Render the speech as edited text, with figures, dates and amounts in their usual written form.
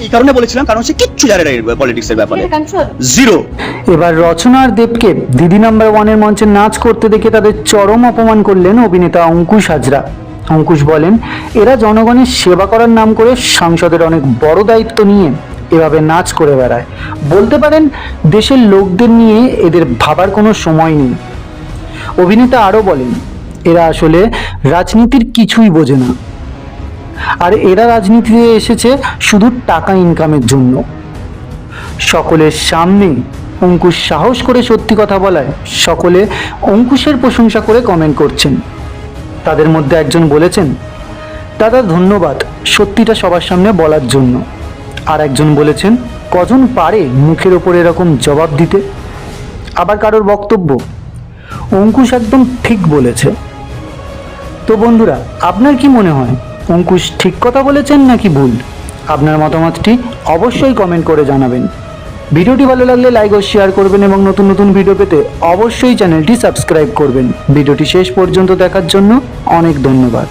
এই কারণে বলেছিলাম, কারণ সে কিচ্ছু জানে না পলিটিক্স এর ব্যাপারে, জিরো। এবার রচনা আর দেবকে দিদি নাম্বার ওয়ানের মঞ্চে নাচ করতে দেখে তাদের চরম অপমান করলেন অভিনেতা অঙ্কুশ হাজরা। অঙ্কুশ বলেন, এরা জনগণের সেবা করার নাম করে সাংসদের অনেক বড় দায়িত্ব নিয়ে এভাবে নাচ করে বেড়ায়। বলতে পারেন দেশের লোকদের নিয়ে এদের ভাবার কোনো সময় নেই। অভিনেতা আরও বলেন, এরা আসলে রাজনীতির কিছুই বোঝে না, আর এরা রাজনীতিতে এসেছে শুধু টাকা ইনকামের জন্য। সকলের সামনে অঙ্কুশ সাহস করে সত্যি কথা বলায় সকলে অঙ্কুশের প্রশংসা করে কমেন্ট করছেন। তাদের মধ্যে একজন বলেছেন, দাদা ধন্যবাদ সত্যিটা সবার সামনে বলার জন্য। আর একজন বলেছেন, কজন পারে মুখের ওপর এরকম জবাব দিতে। আবার কারোর বক্তব্য, অঙ্কুশ একদম ঠিক বলেছে। তো বন্ধুরা, আপনার কি মনে হয় অঙ্কুশ ঠিক কথা বলেছেন নাকি ভুল? আপনার মতামতটি অবশ্যই কমেন্ট করে জানাবেন। ভিডিওটি ভালো লাগলে লাইক ও শেয়ার করবেন এবং নতুন নতুন ভিডিও পেতে অবশ্যই চ্যানেলটি সাবস্ক্রাইব করবেন। ভিডিওটি শেষ পর্যন্ত দেখার জন্য অনেক ধন্যবাদ।